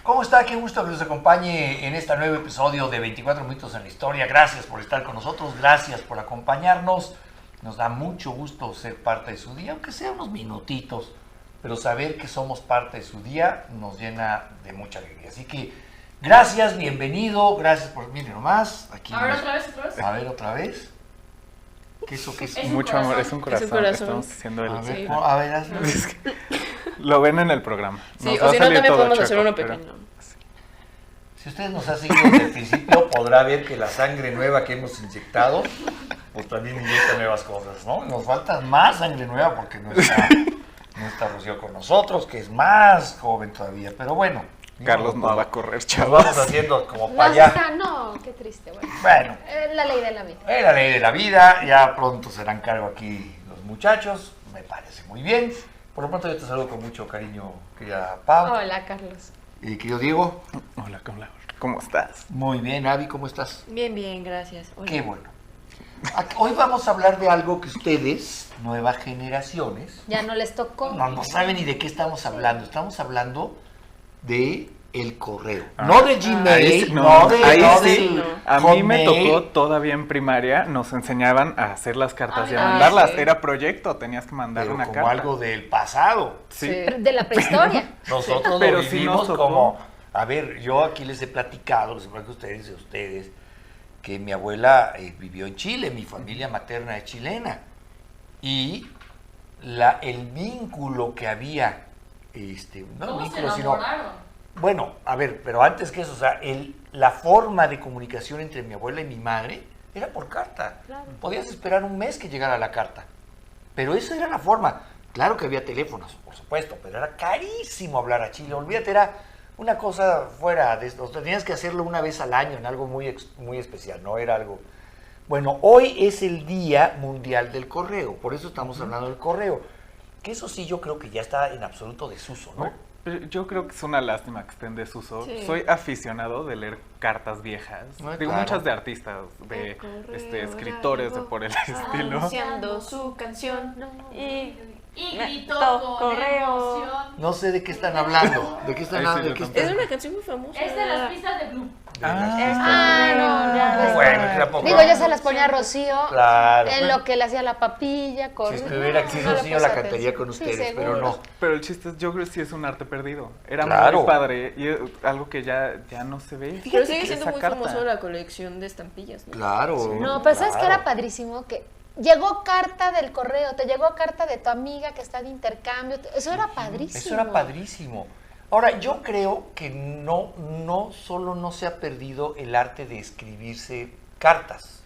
¿Cómo está? Qué gusto que nos acompañe en este nuevo episodio de 24 Minutos en la Historia. Gracias por estar con nosotros, gracias por acompañarnos. Nos da mucho gusto ser parte de su día, aunque sea unos minutitos, pero saber que somos parte de su día nos llena de mucha alegría. Así que gracias, bienvenido, gracias por... Miren nomás, aquí... A ver, otra vez. A ver, otra vez. ¿Qué es eso? ¿Qué es? Mucho amor, es un corazón que estamos haciendo el... A ver, hazlo. Lo ven en el programa. Sí, o si no también podemos hacer uno pequeño. Si usted nos ha seguido desde el principio, podrá ver que la sangre nueva que hemos inyectado, pues también inyecta nuevas cosas, ¿no? Nos falta más sangre nueva porque no está Rocío con nosotros, que es más joven todavía, pero bueno. Carlos nos va a correr, Nos chavos. vamos haciendo como para allá. No, qué triste, bueno. Bueno. La ley de la vida. Es la ley de la vida, ya pronto se harán cargo aquí los muchachos, me parece muy bien. Por lo pronto yo te saludo con mucho cariño, querida Pau. Hola, Carlos. Y querido Diego. Hola, ¿cómo estás? Muy bien, Avi, ¿cómo estás? Bien, gracias. Hola. Qué bueno. Hoy vamos a hablar de algo que ustedes, nuevas generaciones, Ya no les tocó. no saben ni de qué estamos hablando. Estamos hablando de el correo. No de Gmail, no de... A mí me Hotmail. tocó todavía en primaria, nos enseñaban a hacer las cartas y a Ay, mandarlas. sí. Era proyecto, tenías que mandar Pero una como carta. algo del pasado. Sí. De la prehistoria. Nosotros Pero lo sí vivimos nos tocó. como... A ver, yo aquí les he platicado, les he platicado a ustedes, que mi abuela vivió en Chile, mi familia materna es chilena. Y el vínculo que había, no el ¿Cómo se vínculo, sino... enamoraron? Bueno, a ver, pero antes que eso, o sea, la forma de comunicación entre mi abuela y mi madre era por carta. Claro. Podías esperar un mes que llegara la carta. Pero esa era la forma. Claro que había teléfonos, por supuesto, pero era carísimo hablar a Chile. Olvídate, era una cosa fuera de esto. Tenías que hacerlo una vez al año en algo muy especial, no era algo... Bueno, hoy es el Día Mundial del Correo, por eso estamos hablando del correo. Que eso sí yo creo que ya está en absoluto desuso, ¿no? Yo creo que es una lástima que estén en desuso. Sí. Soy aficionado de leer cartas viejas. Ah, Digo, claro. muchas de artistas, de El correo escritores, de llegó por el estilo. anunciando su canción y gritó con correo. emoción. No sé de qué están hablando. ¿De qué están Ahí sí hablando? lo ¿De qué tampoco. Es están? una canción muy famosa. Es de las pistas de Blue. No, ya. Bueno, que tampoco. Digo, yo se las ponía a Rocío Claro. en lo que le hacía la papilla. Si estuviera aquí no le Rocío puse la cantaría atención. con Sí, ustedes, pero seguro. no. Pero el chiste es, yo creo que sí es un arte perdido. Era Claro. muy padre y es algo que ya no se ve. Pero sigue siendo Esa muy carta. famoso la colección de estampillas, ¿no? Claro. No, pero ¿sabes qué claro. era padrísimo? Que llegó carta del correo, te llegó carta de tu amiga que está de intercambio. Eso era padrísimo. Eso era padrísimo. Ahora, yo creo que no solo no se ha perdido el arte de escribirse cartas,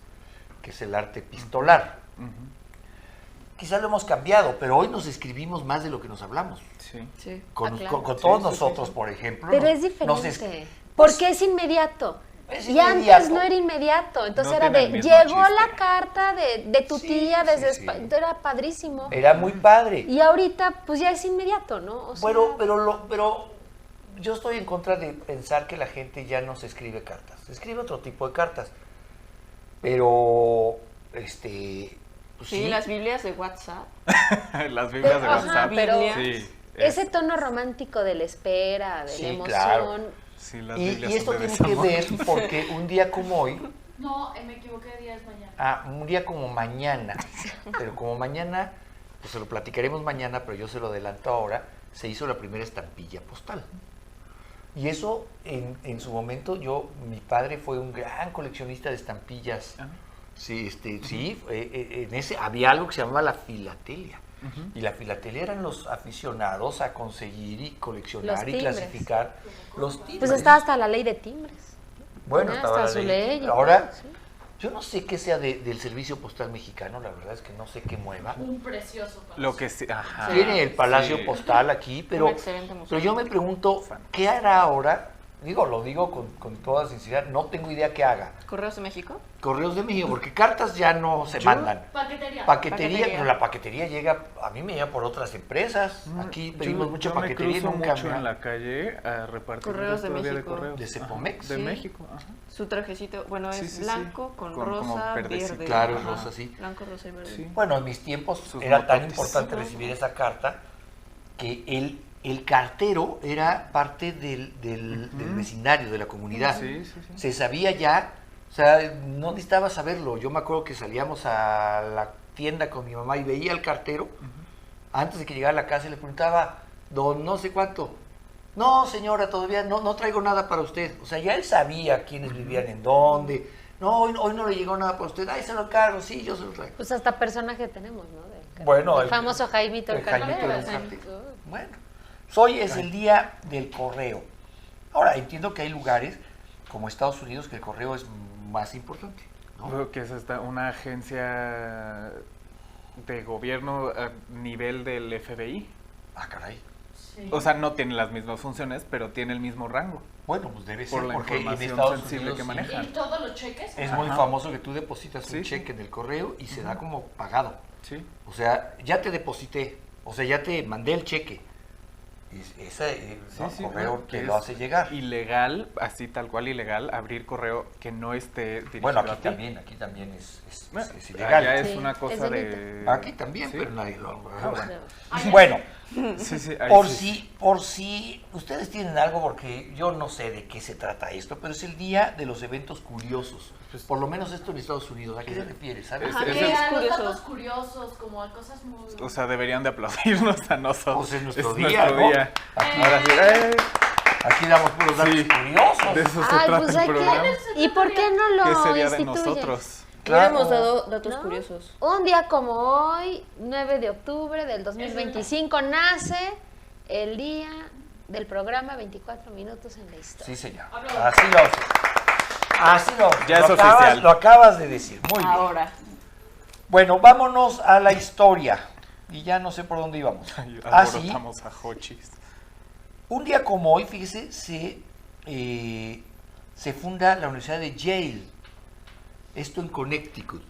que es el arte epistolar. Ujú. Quizás lo hemos cambiado, pero hoy nos escribimos más de lo que nos hablamos. Sí. Sí. Con, claro. con todos Sí, sí, nosotros, sí. por ejemplo. Pero nos- es nos diferente. es- Porque es inmediato. Es Y antes inmediato. no era inmediato. Entonces No era tiene de, el mismo llegó chiste. la carta de tu Sí, tía desde sí, España. sí. Entonces era padrísimo. Era muy padre. Y ahorita, pues ya es inmediato, ¿no? O sea, Bueno, pero yo estoy en contra de pensar que la gente ya no se escribe cartas. Se escribe otro tipo de cartas. Pero, pues Sí, las Biblias de WhatsApp. Las Biblias de Ajá, WhatsApp. pero Sí. ese tono romántico de la espera, de Sí, la emoción. claro. Sí, las Y Biblias esto son de tiene que desamor. ver porque un día como hoy, No, me equivoqué de día, es mañana. un día como mañana, pero como mañana, pues se lo platicaremos mañana, pero yo se lo adelanto ahora, se hizo la primera estampilla postal. Y eso, en su momento, mi padre fue un gran coleccionista de estampillas. Ah. Sí, en ese había algo que se llamaba la filatelia. Ujú. Y la filatelia eran los aficionados a conseguir y coleccionar Los y timbres. clasificar los timbres. Pues estaba hasta la ley de timbres. Bueno, Tenía estaba hasta la su ley. ley y Ahora, todo, sí. yo no sé qué sea del servicio postal mexicano, la verdad es que no sé qué mueva. Un precioso palacio. Lo que sí, ajá. Tiene el Palacio Sí. Postal aquí, pero Un excelente museo. yo me pregunto, ¿qué hará ahora? Lo digo con toda sinceridad, no tengo idea qué haga. ¿Correos de México? Correos de México, porque cartas ya no se Yo- mandan. Paquetería. Paquetería, pero la paquetería llega, a mí me llega por otras empresas. Aquí pedimos mucha yo me paquetería y cruzo nunca mucho me en la calle a repartir Correos de todavía México. correos. ¿De Cepomex? Ajá, de Sí. México, ajá. Su trajecito, bueno, Sí, es sí, sí. blanco con Como rosa, verdecito. verde. Claro, Ajá. rosa, sí. Blanco, rosa y verde. Sí. Bueno, en mis tiempos Sus era tan mototes. importante Ajá. recibir esa carta que el cartero era parte del vecindario, de la comunidad. Sí, sí, sí. Se sabía ya, o sea, no necesitaba saberlo. Yo me acuerdo que salíamos a la tienda con mi mamá y veía al cartero, antes de que llegara a la casa, y le preguntaba, don no sé cuánto. No, señora, todavía no traigo nada para usted. O sea, ya él sabía quiénes vivían en dónde. No, hoy no le llegó nada para usted. Ay, se lo encargo, sí, yo se lo traigo. Pues hasta personaje tenemos, ¿no? Bueno, el famoso Jaimito el Jaimito cartero. del cartero. Bueno, hoy es el día del correo. Ahora, entiendo que hay lugares como Estados Unidos que el correo es más importante, ¿no? Creo que es una agencia de gobierno a nivel del FBI. Ah, caray. Sí. O sea, no tiene las mismas funciones, pero tiene el mismo rango. Bueno, pues debe ser Por la porque en información Estados sensible Unidos que sí, manejan. ¿Y todos los cheques? es muy Ajá. famoso que tú depositas un Sí, cheque sí. en el correo y se da como pagado. Sí. O sea, ya te deposité, o sea, ya te mandé el cheque. Y ese correo bueno, que es lo hace llegar. Ilegal, así tal cual ilegal, abrir correo que no esté dirigido Bueno, a aquí ti. también es Bueno, ilegal. allá es Sí, una es cosa delito. de... Aquí también, Sí. pero nadie lo... bueno. Bueno, Sí, sí, ahí por sí. si ustedes tienen algo, porque yo no sé de qué se trata esto, pero es el día de los eventos curiosos. Pues, Por lo menos esto en Estados Unidos. ¿A qué se refiere? ¿Sabes? Ajá, Es- que es- a los curioso. datos curiosos, como a cosas muy... O sea, deberían de aplaudirnos a nosotros. Pues es nuestro día, ¿no? día. Aquí, Ahora sí, aquí damos puros datos Sí. curiosos. de eso se Ay, trata pues el hay programa. que... ¿Y por qué no lo ¿Qué sería de instituyes? nosotros? Hubiéramos dado datos ¿No? curiosos. Un día como hoy, 9 de octubre del 2025, nace el día del programa 24 minutos en la historia. Sí, señor. Aplausos. Así lo Ya es acabas, oficial. Lo acabas de decir. Muy bien. Ahora. Bueno, vámonos a la historia. Y ya no sé por dónde íbamos. Ay, Así, alborotamos a Hochis. un día como hoy, fíjese, se funda la Universidad de Yale. Esto en Connecticut.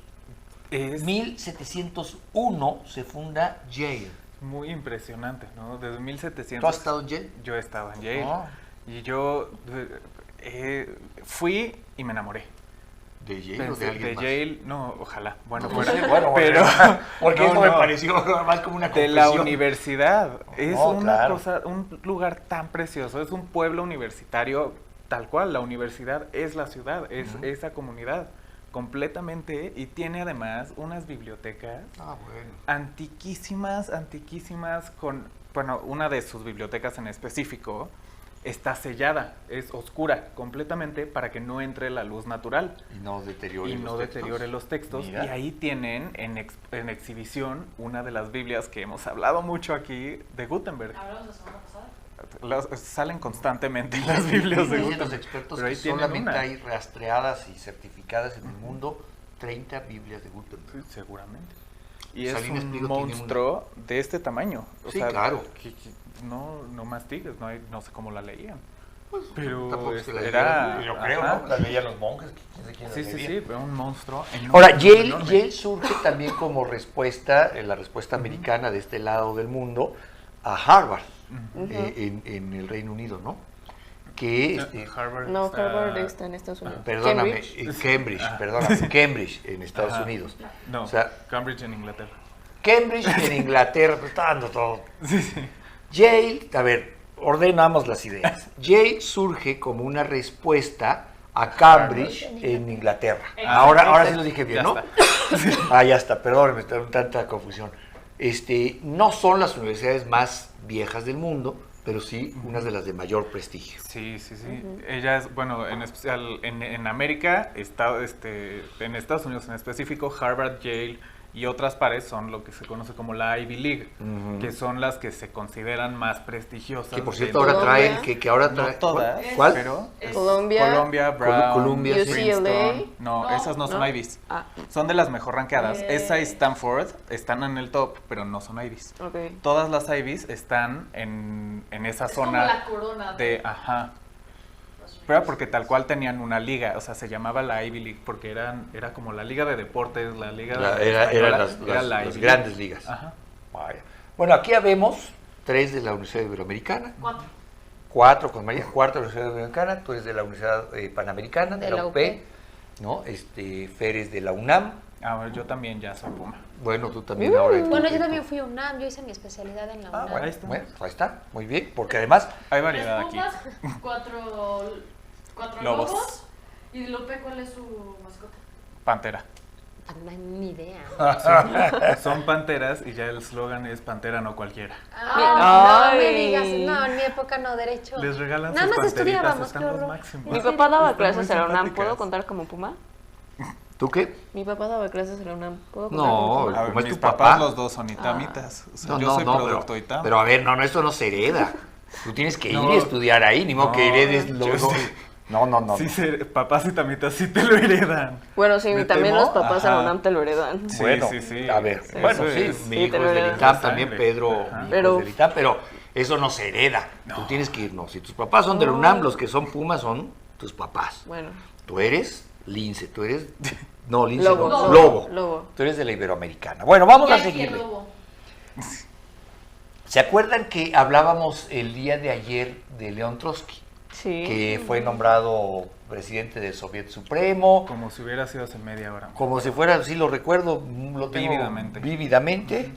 Es 1701 se funda Yale. muy impresionante, ¿no? Desde 1700... ¿Tú has estado en Yale? Yo he estado en Yale. Ah. Y yo fui y me enamoré. ¿De Yale o Pensé, de alguien de más? Yale, no, ojalá. Bueno, No fuera. sé, bueno, pero porque no, eso me no. pareció más como una De confesión. la universidad. Es No, una claro. cosa, un lugar tan precioso. Es un pueblo universitario tal cual. La universidad es la ciudad, es Ujú. esa comunidad completamente. Y tiene además unas bibliotecas Ah, bueno. antiquísimas, con, bueno, una de sus bibliotecas en específico está sellada, es oscura completamente para que no entre la luz natural Y no deteriore y los no textos. deteriore los textos. Mira. Y ahí tienen en exhibición una de las Biblias que hemos hablado mucho aquí de Gutenberg. Hablamos la semana pasada. Salen constantemente las Biblias de Dicen los Gutenberg. expertos pero ahí que tienen solamente una. hay rastreadas y certificadas en el mundo 30 Biblias de Gutenberg. Sí, seguramente. Y es Salinas un Pliego tiene una. monstruo de este tamaño. O Sí, sea, claro. que no mastigues, no sé cómo la leían. Tampoco Pero es que la era... leían, yo creo, ajá. ¿no? La leían los monjes. ¿Quién sabe quién la Sí, sí, leía? sí, pero un monstruo enorme. Ahora, Yale enorme. surge también como respuesta, la respuesta americana de este lado del mundo, a Harvard, en el Reino Unido, ¿no? Que, Harvard No, está- Harvard está en Estados Unidos. perdóname, Cambridge. Cambridge, en Estados Ajá. Unidos. No, O sea, Cambridge en Inglaterra. Cambridge en Inglaterra, pues está dando todo. Sí, sí. Yale, a ver, ordenamos las ideas. Yale surge como una respuesta a Cambridge en Inglaterra. Ahora sí lo dije bien, Ya ¿no? está. Ah, ya está, perdónenme, está tanta confusión. No son las universidades más viejas del mundo, pero sí unas de las de mayor prestigio. Sí, sí, sí. Ella es, bueno, en especial en América, en Estados Unidos en específico, Harvard, Yale y otras pares son lo que se conoce como la Ivy League, Ujú. que son las que se consideran más prestigiosas. Que por de- cierto ahora Colombia. traen, que ahora No traen. todas, ¿Cuál? pero Es- Colombia, Colombia, Brown, Columbia, sí. UCLA. Princeton. No, No, esas no son ¿no? Ivies. Ah, Son de las mejor rankeadas. Eh. Esa y Stanford están en el top, pero no son Ivies. ok. Todas las Ivies están en esa Es como zona la corona de... Ajá. Pero era porque tal cual tenían una liga, o sea, se llamaba la Ivy League porque era como la liga de deportes, la liga Eran española, las era la las Ivy grandes League. ligas. Ajá. Vaya. Bueno, aquí ya vemos 3 de la Universidad Iberoamericana, 4. 4 con María, cuarta de la Universidad Iberoamericana, tú eres de la Universidad Panamericana, de la UP, ¿no? Fer es de la UNAM, Ahora yo también ya soy Puma. Bueno, tú también ahora. Bueno, yo también fui a UNAM, yo hice mi especialidad en la UNAM. Bueno, ahí está. Bueno, ahí está, muy bien, porque además, Hay variedad Tres aquí. pumas, cuatro Lobos. lobos. ¿Y Lupe cuál es su mascota? Pantera. Ah, no hay ni idea. Son panteras y ya el eslogan es Pantera no cualquiera. No me Ay. digas, no, en mi época no, derecho. Les regalan Nada sus más panteritas, estudiábamos, están qué los horror. máximos. Mi papá daba Están clases muy en la UNAM. simpáticas. ¿Puedo contar como Puma? ¿tú qué? Mi papá daba clases en la UNAM. ¿Puedo contar No, como Puma? A ver, ¿Cómo es mis tu papás papá? los dos son itamitas. O sea, No, yo no, soy no, producto itam. pero a ver, no, esto no se hereda. Tú tienes que ir No. y estudiar ahí, ni modo que No, heredes yo luego. sí. No, no, no. Sí, no. papás itamitas sí te lo heredan. Bueno, sí, ¿Me también temo? los papás en la Ajá. UNAM te lo heredan. Sí, Bueno, sí, sí. a ver, Sí, bueno, eso sí, es. mi Sí, hijo te es lo del heredas. ITAM, también Sangre. Pedro, Ajá. mi hijo Pero- es del ITAM, pero eso no se hereda. Tú tienes que ir, no. Si tus papás son del UNAM, los que son Pumas son tus papás. Bueno, Tú eres Lince, tú eres... No, Lince Lobo. no, Lobo. Lobo. Lobo. Tú eres de la Iberoamericana. Bueno, vamos a Yankee el seguirle. lobo. ¿Se acuerdan que hablábamos el día de ayer de León Trotsky? sí. Que fue nombrado presidente del Soviet Supremo, Como si hubiera sido hace media hora. como si fuera, sí lo recuerdo, lo tengo Vívidamente. vívidamente.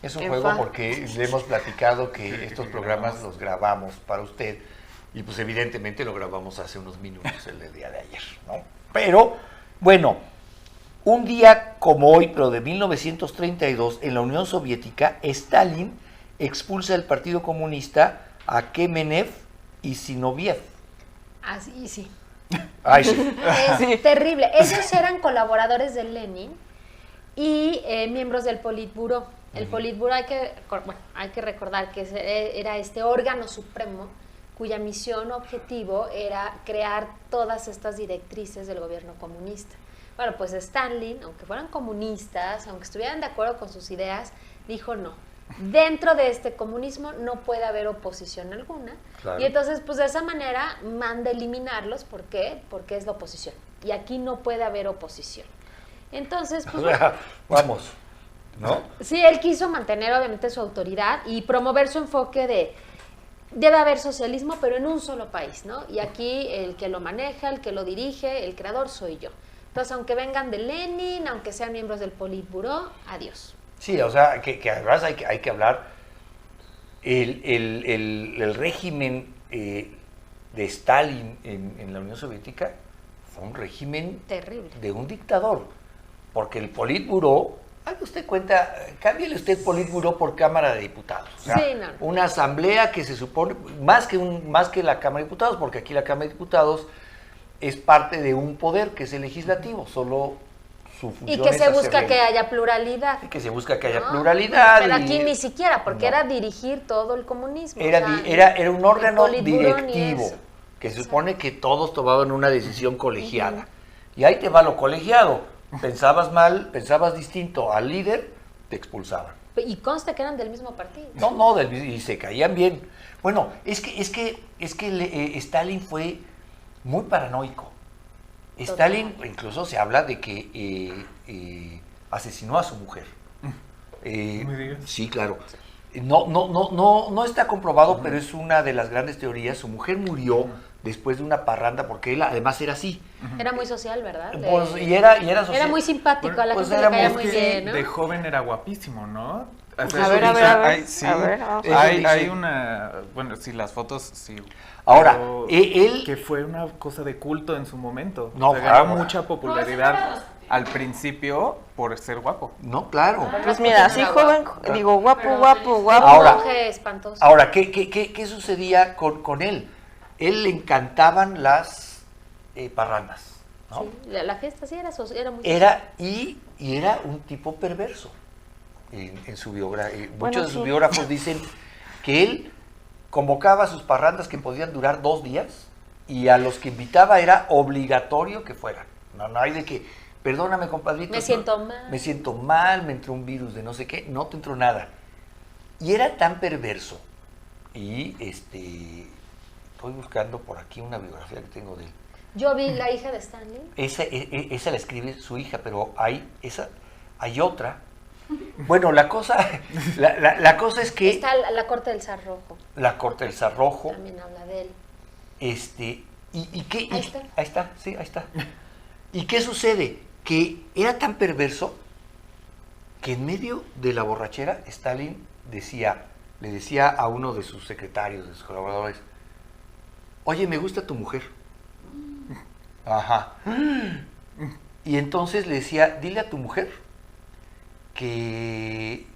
Es un En juego fa. porque le hemos platicado que estos programas los grabamos para usted y pues evidentemente lo grabamos hace unos minutos el del día de ayer, ¿no? Pero, bueno, un día como hoy, pero de 1932, en la Unión Soviética, Stalin expulsa del Partido Comunista a Kemenev y Zinoviev. Así, sí. Ay, sí. Es terrible. Ellos eran colaboradores de Lenin y miembros del Politburó. El Politburó hay que recordar que era este órgano supremo cuya misión objetivo era crear todas estas directrices del gobierno comunista. Bueno, pues Stalin, aunque fueran comunistas, aunque estuvieran de acuerdo con sus ideas, dijo no. Dentro de este comunismo no puede haber oposición alguna. Claro. Y entonces, pues de esa manera manda eliminarlos. ¿Por qué? Porque es la oposición. Y aquí no puede haber oposición. Entonces, pues O sea, vamos, ¿no? sí, él quiso mantener obviamente su autoridad y promover su enfoque de debe haber socialismo, pero en un solo país, ¿no? Y aquí el que lo maneja, el que lo dirige, el creador soy yo. Entonces, aunque vengan de Lenin, aunque sean miembros del Politburó, adiós. Sí, o sea, que además hay que hablar, el régimen de Stalin en la Unión Soviética fue un régimen Terrible. de un dictador, porque el Politburó, haga usted cuenta, cámbiale usted Politburó por Cámara de Diputados. O sea, Sí, no. una asamblea que se supone, más que la Cámara de Diputados, porque aquí la Cámara de Diputados es parte de un poder que es el legislativo, solo su función Y que es se busca hacerle- que haya pluralidad. y que se busca que haya ¿no? pluralidad. Pero y- aquí ni siquiera, porque No. era dirigir todo el comunismo. Era, o sea, era un órgano el Politburó ni directivo, eso. que se supone que todos tomaban una decisión colegiada. Y ahí te va lo colegiado. Pensabas mal, pensabas distinto al líder, te expulsaban. Y consta que eran del mismo partido. No, y se caían bien. Bueno, es que Stalin fue muy paranoico. Total. Stalin, incluso se habla de que asesinó a su mujer. ¿Me digas? Sí, claro. No está comprobado, pero es una de las grandes teorías. Su mujer murió después de una parranda, porque él además era así. Era muy social, ¿verdad? Pues, y era Era social. muy simpático, a la Pues gente era le caía muy- muy Es que bien, ¿no? de joven era guapísimo, ¿no? O sea, A eso ver, a dice- ver, a ver. hay- sí, A ver, vamos a ver. hay Dice- una, bueno, sí, las fotos, sí. Ahora, Pero él- que fue una cosa de culto en su momento. No, O sea, ganó claro. mucha No, eso popularidad no era al principio por ser guapo. No, claro. Pues mira, así joven, digo, guapo, Pero guapo, feliz. guapo. Ahora- Monje espantoso. Ahora, ¿qué sucedía con él? Él le encantaban las parrandas, ¿no? Sí, la fiesta sí era, era muy Y era un tipo perverso. En su biografía. Bueno, Muchos de sus sí. biógrafos dicen que él convocaba sus parrandas que podían durar 2 días y a los que invitaba era obligatorio que fueran. No hay de que, perdóname, compadrito. Me siento mal. Me siento mal, me entró un virus de no sé qué, no te entró nada. Y era tan perverso. Y estoy buscando por aquí una biografía que tengo de él. Yo vi la hija de Stanley. Esa la escribe su hija, pero hay otra. Bueno, la cosa es que Está la corte del zar rojo. la corte del zar rojo, También habla de él. ¿y qué? Ahí está. Ahí está, sí, ahí está. ¿Y qué sucede? que era tan perverso que en medio de la borrachera Stalin le decía a uno de sus secretarios, de sus colaboradores, oye, me gusta tu mujer. Ajá. Y entonces le decía, dile a tu mujer que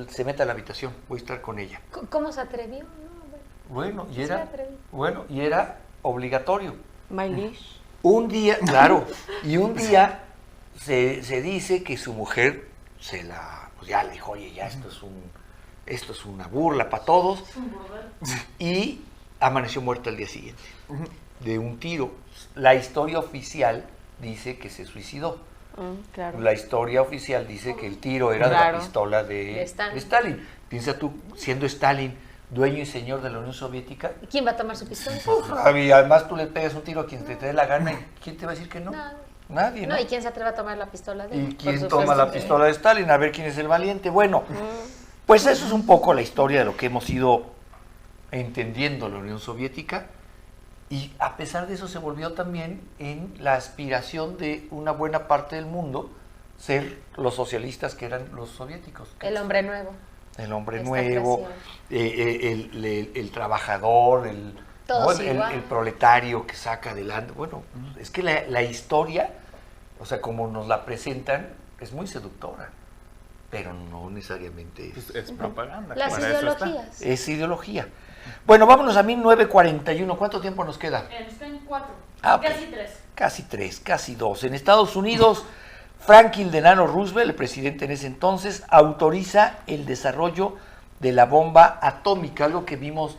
se meta a la habitación, voy a estar con ella. ¿Cómo se atrevió? No, Bueno, Sí, atreví. y era obligatorio. Mailish. Un día, claro, y un día se dice que su mujer pues ya le dijo, oye, ya esto es una burla para todos, Es un burdel. y amaneció muerta al día siguiente de un tiro. La historia oficial dice que se suicidó. Claro. La historia oficial dice que el tiro era de la Claro. pistola de De Stalin. Stalin. Piensa tú, siendo Stalin dueño y señor de la Unión Soviética, ¿Y quién va a tomar su pistola? y además tú le pegas un tiro a quien te dé la gana, ¿y quién te va a decir que no? Nadie. Nadie, ¿no? No, ¿y quién se atreve a tomar la pistola de él? ¿Y quién Por toma supuesto la que- pistola de Stalin? A ver quién es el valiente. Bueno, pues eso es un poco la historia de lo que hemos ido entendiendo la Unión Soviética, y a pesar de eso se volvió también en la aspiración de una buena parte del mundo ser los socialistas que eran los soviéticos. El hombre nuevo. El hombre Está nuevo, el trabajador, Todos ¿no? igual. el proletario que saca adelante. Bueno, es que la historia, o sea, como nos la presentan, es muy seductora, pero no necesariamente Pues es propaganda. Las para eso está. ideologías. es ideología. Bueno, vámonos a 1941. ¿Cuánto tiempo nos queda? Está en 4. Ah, ok. Casi 3. Casi 3, casi 2. En Estados Unidos, Franklin Delano Roosevelt, el presidente en ese entonces, autoriza el desarrollo de la bomba atómica, algo que vimos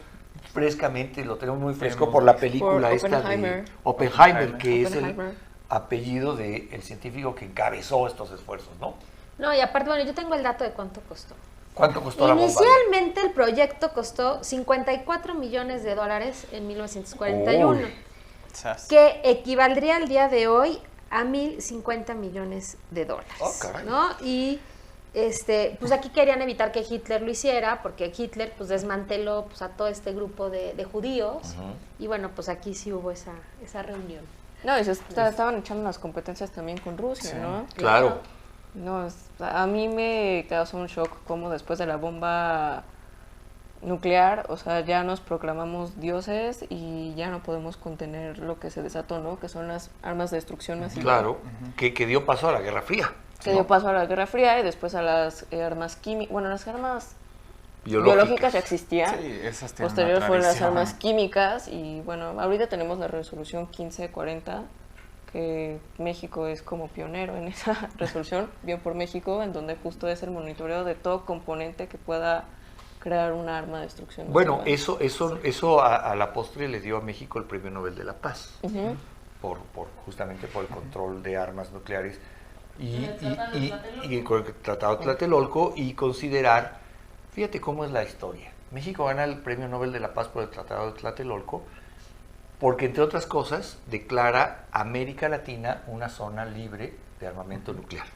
frescamente, lo tenemos muy fresco Hemos por la visto. película Por esta de Oppenheimer. Oppenheimer, que es el Oppenheimer. apellido del científico que encabezó estos esfuerzos, ¿no? No, y aparte, bueno, yo tengo el dato de cuánto costó. ¿Cuánto costó la bomba? Inicialmente el proyecto costó $54 millones en 1941, Uy. Sas. que equivaldría al día de hoy a 1.050 millones de dólares. Oh, caray. ¿No? Y pues aquí querían evitar que Hitler lo hiciera, porque Hitler pues desmanteló pues, a todo este grupo de judíos. Y bueno, pues aquí sí hubo esa reunión. No, y estaban echando las competencias también con Rusia, ¿no? Claro. No, a mí me causó un shock como después de la bomba nuclear, o sea, ya nos proclamamos dioses y ya no podemos contener lo que se desató, ¿no? Que son las armas de destrucción masiva. Claro, que dio paso a la Guerra Fría. Que ¿no? dio paso a la Guerra Fría y después a las armas químicas. Bueno, las armas biológicas ya existían. Sí, esas tienen Posterior una fueron las tradición. armas químicas y bueno, ahorita tenemos la resolución 1540, que México es como pionero en esa resolución, bien por México, en donde justo es el monitoreo de todo componente que pueda crear una arma de destrucción Bueno, masiva. eso a la postre le dio a México el Premio Nobel de la Paz, Ujú. justamente por el control de armas nucleares y El Tratado de Tlatelolco. con el Tratado de Tlatelolco, y considerar, fíjate cómo es la historia. México gana el Premio Nobel de la Paz por el Tratado de Tlatelolco porque, entre otras cosas, declara América Latina una zona libre de armamento nuclear.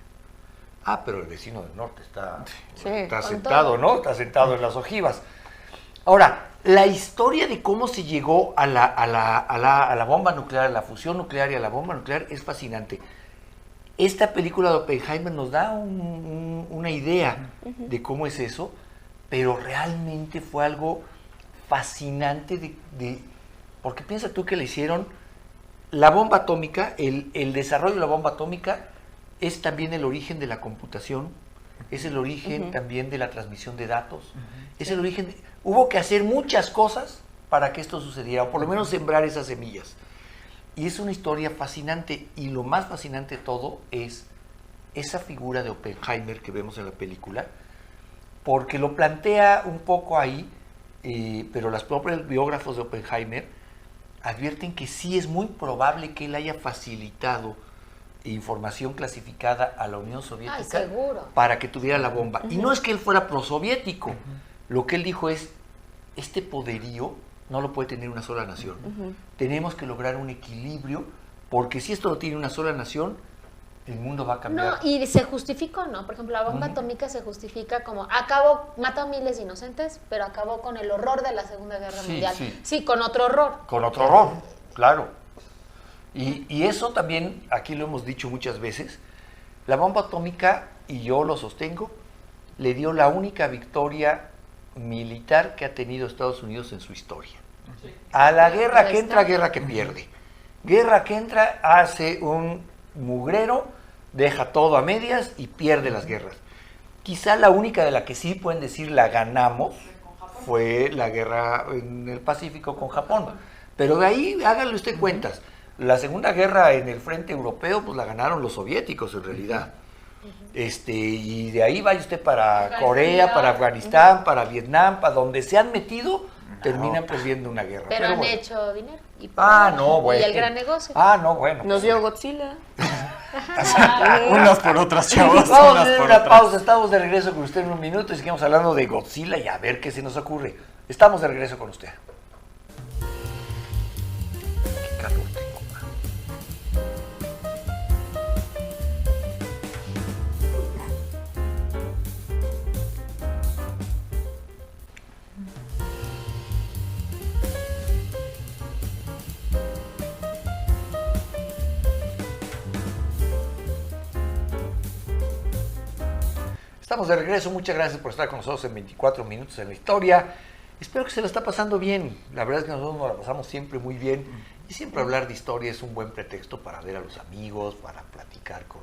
Ah, pero el vecino del norte está con sentado, todo. ¿no? Está sentado en las ojivas. Ahora, la historia de cómo se llegó a la bomba nuclear, a la fusión nuclear y a la bomba nuclear es fascinante. Esta película de Oppenheimer nos da una idea de cómo es eso, pero realmente fue algo fascinante porque piensa tú que le hicieron la bomba atómica, el desarrollo de la bomba atómica es también el origen de la computación, es el origen también de la transmisión de datos, es el origen hubo que hacer muchas cosas para que esto sucediera, o por lo menos sembrar esas semillas. Y es una historia fascinante, y lo más fascinante de todo es esa figura de Oppenheimer que vemos en la película, porque lo plantea un poco ahí, pero los propios biógrafos de Oppenheimer advierten que sí es muy probable que él haya facilitado información clasificada a la Unión Soviética Ay, seguro. para que tuviera la bomba. Y no es que él fuera prosoviético, lo que él dijo es, este poderío no lo puede tener una sola nación. Tenemos que lograr un equilibrio, porque si esto lo tiene una sola nación, el mundo va a cambiar. No, y se justificó, ¿no? Por ejemplo, la bomba atómica se justifica como mató a miles de inocentes, pero acabó con el horror de la Segunda Guerra Sí, Mundial. sí. Sí, con otro horror. Con otro horror, claro. Y eso también, aquí lo hemos dicho muchas veces, la bomba atómica, y yo lo sostengo, le dio la única victoria militar que ha tenido Estados Unidos en su historia. A la guerra que entra, guerra que pierde. Guerra que entra, hace un mugrero, deja todo a medias y pierde las guerras. Quizá la única de la que sí pueden decir la ganamos fue la guerra en el Pacífico con Japón. Pero de ahí, háganle usted cuentas. La Segunda Guerra en el frente europeo, pues la ganaron los soviéticos en realidad. Y de ahí vaya usted para Corea, para Afganistán, para Vietnam, para donde se han metido, terminan perdiendo una guerra. Pero han bueno. hecho dinero. Y No, bueno. Y el gran negocio. No, bueno. Nos dio Godzilla. Unas por otras, chavos. Vamos a unas hacer por una otras. pausa, estamos de regreso con usted en un minuto y seguimos hablando de Godzilla y a ver qué se nos ocurre. Estamos de regreso con usted. Qué calor tengo. Estamos de regreso, muchas gracias por estar con nosotros en 24 minutos en la historia. Espero que se lo está pasando bien. La verdad es que nosotros nos la pasamos siempre muy bien. Y siempre hablar de historia es un buen pretexto para ver a los amigos, para platicar con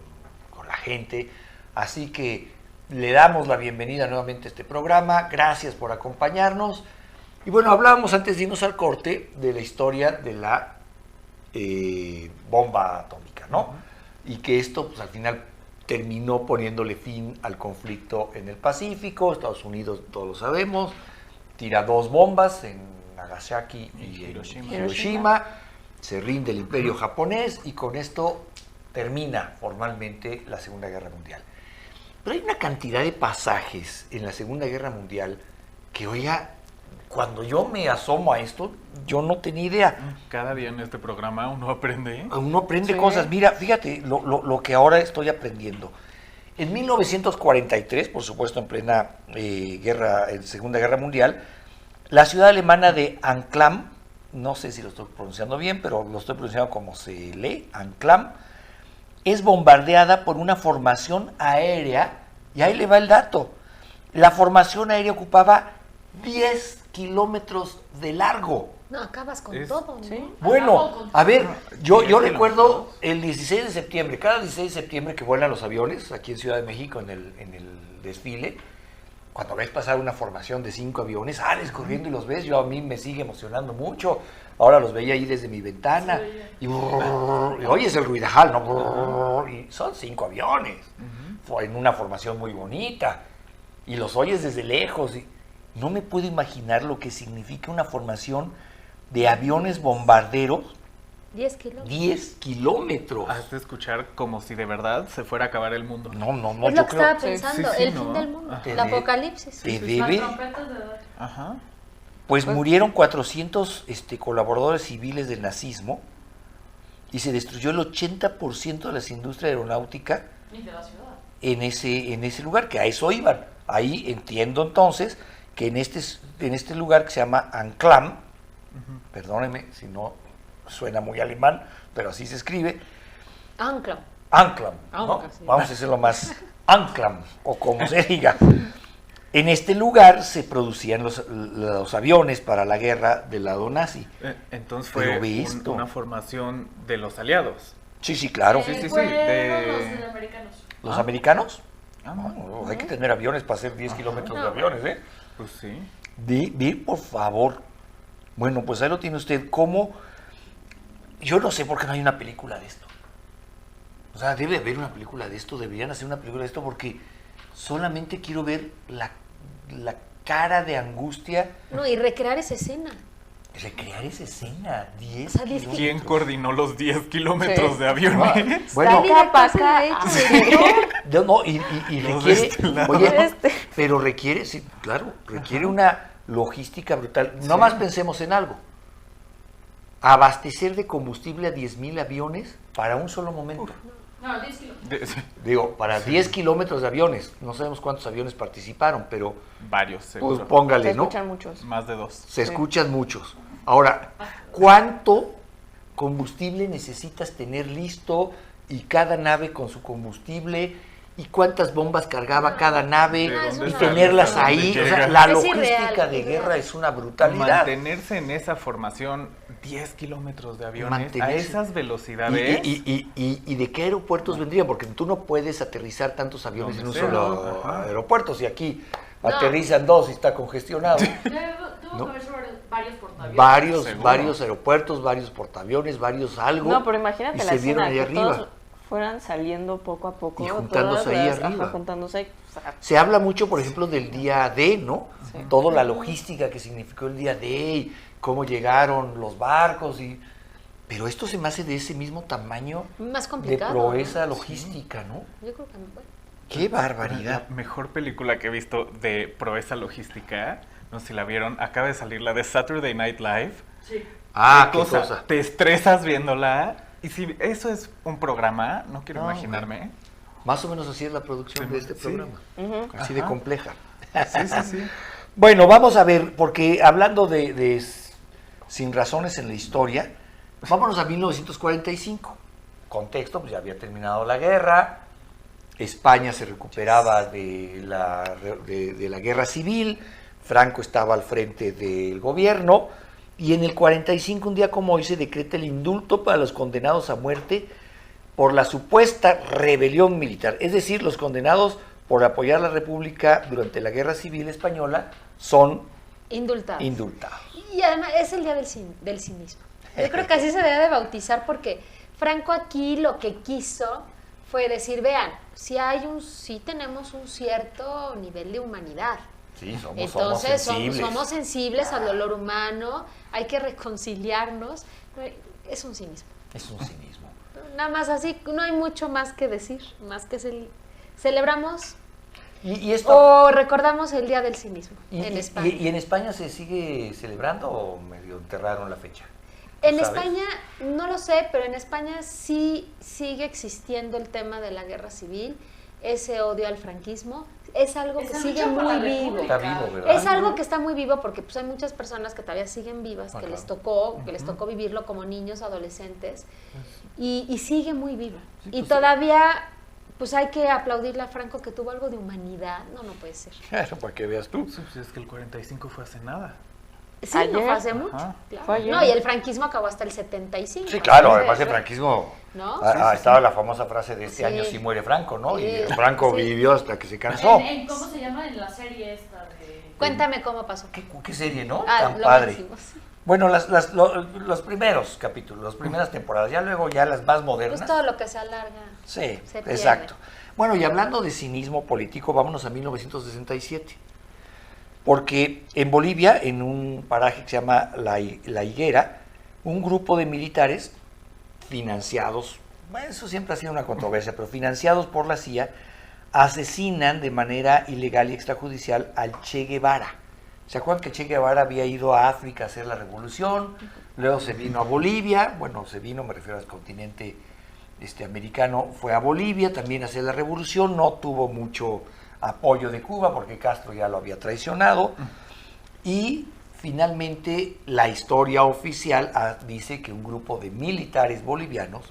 la gente. Así que le damos la bienvenida nuevamente a este programa. Gracias por acompañarnos. Y bueno, hablábamos antes de irnos al corte de la historia de la bomba atómica, ¿no? Y que esto, pues al final terminó poniéndole fin al conflicto en el Pacífico. Estados Unidos, todos lo sabemos, tira 2 bombas en Nagasaki y en Hiroshima. Se rinde el imperio japonés y con esto termina formalmente la Segunda Guerra Mundial. Pero hay una cantidad de pasajes en la Segunda Guerra Mundial que, oiga, cuando yo me asomo a esto, yo no tenía idea. Cada día en este programa uno aprende. Uno aprende Sí. cosas. Mira, fíjate lo que ahora estoy aprendiendo. En 1943, por supuesto en plena Segunda Guerra Mundial, la ciudad alemana de Anklam, no sé si lo estoy pronunciando bien, pero lo estoy pronunciando como se lee, Anklam, es bombardeada por una formación aérea, y ahí le va el dato. La formación aérea ocupaba 10 kilómetros de largo. No, acabas con Es- todo, ¿no? Sí. Bueno, a ver, yo 10 recuerdo kilómetros. el 16 de septiembre, cada 16 de septiembre que vuelan los aviones aquí en Ciudad de México en el desfile, cuando ves pasar una formación de 5 aviones, sales corriendo y los ves, a mí me sigue emocionando mucho. Ahora los veía ahí desde mi ventana y oyes el ruidajal, ¿no? Y son 5 aviones, en una formación muy bonita, y los oyes desde lejos. Y no me puedo imaginar lo que significa una formación de aviones bombarderos 10 kilómetros. 10 kilómetros. Has de escuchar como si de verdad se fuera a acabar el mundo. No, Es yo lo que creo. estaba pensando, sí, el ¿no? fin del mundo, Ajá. el apocalipsis. Te Las debe. trompetas de edad. Ajá. Pues murieron 400 colaboradores civiles del nazismo y se destruyó el 80% de las industrias aeronáuticas Ni de la ciudad. en ese lugar, que a eso iban. Ahí entiendo entonces que en este lugar que se llama Anklam, perdóneme si no suena muy alemán, pero así se escribe, Ancla. Anklam, ¿no? Ancla, sí. Vamos a hacerlo más Anklam, o como se diga. En este lugar se producían los aviones para la guerra del lado nazi. Entonces Pero fue ve esto. una formación de los aliados. Sí, sí, claro. Sí, sí, sí, Fueron de- los americanos. ¿Los Ah. americanos? Ah, No, hay que tener aviones para hacer 10 kilómetros de No. aviones, ¿eh? pues sí. Ve, por favor. Bueno, pues ahí lo tiene usted. ¿Cómo? Yo no sé por qué no hay una película de esto. O sea, debe haber una película de esto, deberían hacer una película de esto porque solamente quiero ver la cara de angustia, No, y recrear esa escena. recrear esa escena. 10 O sea, 10 kilómetros. ¿Quién coordinó los 10 kilómetros Sí. de aviones? Bueno, Está pa' directo, acá. hecho, no, y Los de requiere, este lado. oye, pero requiere, sí, claro, requiere una logística brutal. No más pensemos en algo. Abastecer de combustible a 10,000 aviones para un solo momento. No, 10 kilómetros. Digo, para 10 kilómetros de aviones. No sabemos cuántos aviones participaron, pero Varios, pues seguro. póngale, Se ¿no? escuchan muchos. Más de 2. Se escuchan muchos. Ahora, ¿cuánto combustible necesitas tener listo y cada nave con su combustible y cuántas bombas cargaba cada nave y tenerlas ahí. O sea, la Es logística irreal, de irreal. guerra es una brutalidad. Mantenerse en esa formación 10 kilómetros de aviones a Mantenerse. esas velocidades. ¿Y de qué aeropuertos vendrían? Porque tú no puedes aterrizar tantos aviones en un Donde sea, solo ajá. aeropuerto. Si aquí No. aterrizan dos y está congestionado. Tuvo ¿No? que haber sobre varios portaaviones. Seguro. Varios aeropuertos, varios portaaviones, varios algo. No, pero imagínate y la se vieron escena, ahí que arriba. todos fueran saliendo poco a poco. Y juntándose todas ahí las- arriba. juntándose ahí, o sea, Se habla mucho, por ejemplo, del día D, ¿no? Sí. Toda la logística que significó el día D y cómo llegaron los barcos y... Pero esto se me hace de ese mismo tamaño Más de complicado. proeza ¿no? logística, ¿no? Yo creo que bueno. ¡Qué barbaridad! La mejor película que he visto de proeza logística, no sé si la vieron, acaba de salir la de Saturday Night Live. Sí. Ah, ¿Qué cosa? Te estresas viéndola. Y si eso es un programa, no quiero No, imaginarme. Más o menos así es la producción Sí, de este sí. programa. ujú. Así de Ajá. compleja. Sí, sí, sí. Bueno, vamos a ver, porque hablando de sin razones en la historia, vámonos a 1945. Contexto, pues ya había terminado la guerra, España se recuperaba de la guerra civil, Franco estaba al frente del gobierno, y en el 45, un día como hoy, se decreta el indulto para los condenados a muerte por la supuesta rebelión militar. Es decir, los condenados por apoyar la República durante la Guerra Civil Española son Indultados. indultados. Y además es el día del cinismo. Yo creo que así se debe de bautizar porque Franco aquí lo que quiso fue decir, vean, sí tenemos un cierto nivel de humanidad. Sí, Entonces sensibles. somos sensibles al dolor humano, hay que reconciliarnos. Es un cinismo. Es un cinismo. Nada más así, no hay mucho más que decir, más que celebramos Y esto... o recordamos el día del cinismo en España. ¿Y en España se sigue celebrando o medio enterraron la fecha? En ¿Sabes? España, no lo sé, pero en España sí sigue existiendo el tema de la guerra civil, ese odio al franquismo, es algo que Esa sigue lucha por la muy vivo. República. Está vivo, ¿verdad? Es algo que está muy vivo porque pues hay muchas personas que todavía siguen vivas, Ah, que les claro. tocó vivirlo como niños, adolescentes, y sigue muy viva. Sí, Y pues, todavía pues hay que aplaudirle a Franco que tuvo algo de humanidad. No puede ser. Claro, para que veas tú. Sí, pues es que el 45 fue hace nada. Sí, Ayer. no fue hace mucho. Ajá. Claro. Fue ayer. No, y el franquismo acabó hasta el 75. Sí, claro, Entonces, además el franquismo... ¿no? Estaba la famosa frase de este Sí. año sí muere Franco, ¿no? Y Sí, Franco sí. vivió hasta que se cansó. ¿Cómo se llama en la serie esta de...? Cuéntame cómo pasó. ¿Qué serie, no? Ah, Tan lo padre. máximo. Bueno, los primeros capítulos, las primeras temporadas, ya luego ya las más modernas. Pues todo lo que se alarga. Sí, se pierde. exacto. Bueno, y hablando de cinismo político, vámonos a 1967. Porque en Bolivia, en un paraje que se llama La Higuera, un grupo de militares financiados, bueno, eso siempre ha sido una controversia, pero financiados por la CIA, asesinan de manera ilegal y extrajudicial al Che Guevara. ¿Se acuerdan que Che Guevara había ido a África a hacer la revolución? Luego se vino a Bolivia, bueno, me refiero al continente americano, fue a Bolivia también a hacer la revolución, no tuvo mucho apoyo de Cuba porque Castro ya lo había traicionado, y finalmente la historia oficial dice que un grupo de militares bolivianos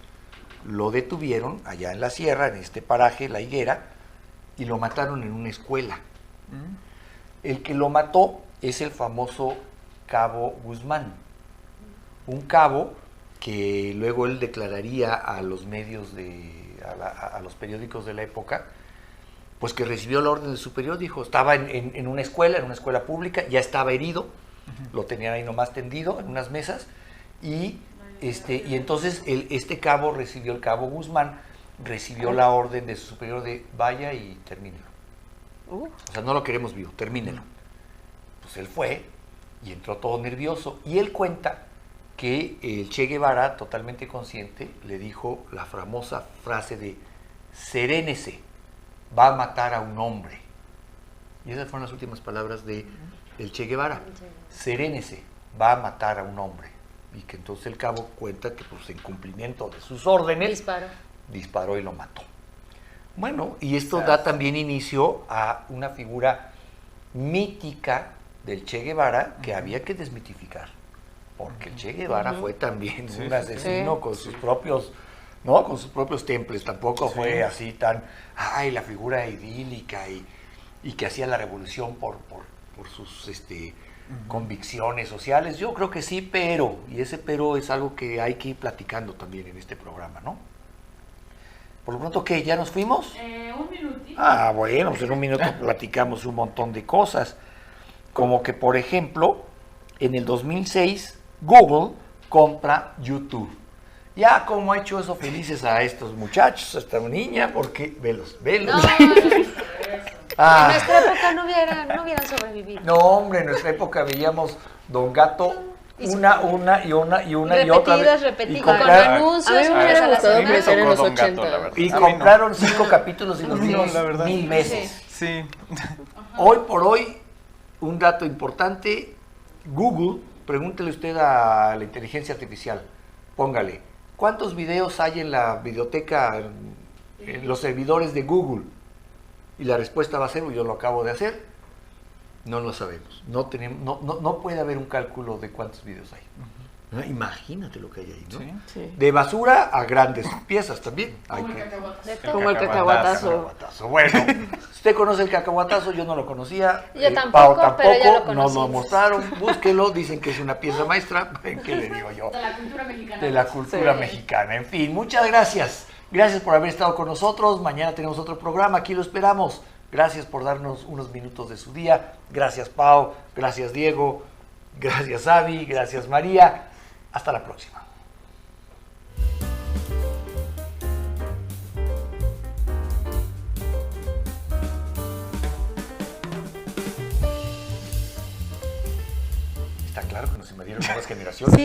lo detuvieron allá en la sierra, en este paraje, La Higuera, y lo mataron en una escuela. El que lo mató es el famoso Cabo Guzmán, un cabo que luego él declararía a los medios, a los periódicos de la época, pues que recibió la orden del superior, dijo, estaba en una escuela pública, ya estaba herido, lo tenían ahí nomás tendido en unas mesas, y entonces el cabo Guzmán, recibió la orden de su superior de vaya y termínelo. O sea, no lo queremos vivo, termínelo. Pues él fue y entró todo nervioso, y él cuenta que el Che Guevara, totalmente consciente, le dijo la famosa frase de serénese, va a matar a un hombre. Y esas fueron las últimas palabras de el Che Guevara. Serénese, va a matar a un hombre. Y que entonces el cabo cuenta que pues en cumplimiento de sus órdenes disparó y lo mató. Bueno, y esto da también inicio a una figura mítica del Che Guevara que había que desmitificar. porque el Che Guevara fue también Sí, un sí, asesino sí. con sus propios, ¿no? Con sus propios temples, tampoco Sí. fue así tan, ay, la figura idílica y que hacía la revolución por sus convicciones sociales. Yo creo que sí, y ese pero es algo que hay que ir platicando también en este programa, ¿no? Por lo pronto, ¿qué? ¿Ya nos fuimos? Un minutito. Ah, bueno, pues en un minuto platicamos un montón de cosas. Como que, por ejemplo, en el 2006, Google compra YouTube. Ya como ha hecho eso felices a estos muchachos, a esta niña, porque velos. No, Ah, en nuestra época no hubieran sobrevivido. no, hombre, en nuestra época veíamos Don Gato una y otra vez. Repetidas, Y con compraron- anuncios, A mí me una hubiera vez a la gustado A mí me semana. crecer en tocó los Don Gato, 80. la verdad. y A mí no. compraron 5 capítulos y los A mí no, vimos la verdad. 1000 veces. Sí. Hoy por hoy, un dato importante, Google, pregúntele usted a la inteligencia artificial, póngale, ¿cuántos videos hay en la biblioteca, en los servidores de Google? Y la respuesta va a ser, yo lo acabo de hacer, no lo sabemos, no puede haber un cálculo de cuántos videos hay. ¿No? Imagínate lo que hay ahí, ¿no? Sí. Sí. De basura a grandes piezas también. Hay Como el que... cacahuate. De todo. Como el cacahuatazo. Cacahuatazo. Bueno, usted conoce el cacahuatazo, yo no lo conocía. Yo Pao tampoco, pero ya lo nos lo conocimos. mostraron, búsquelo, dicen que es una pieza maestra. ¿Qué le digo yo? De la cultura mexicana. De la cultura Sí. mexicana. En fin, muchas gracias. Gracias por haber estado con nosotros. Mañana tenemos otro programa, aquí lo esperamos. Gracias por darnos unos minutos de su día. Gracias, Pau. Gracias, Diego. Gracias, Avi. Gracias, María. Hasta la próxima. Está claro que nos invadieron nuevas generaciones.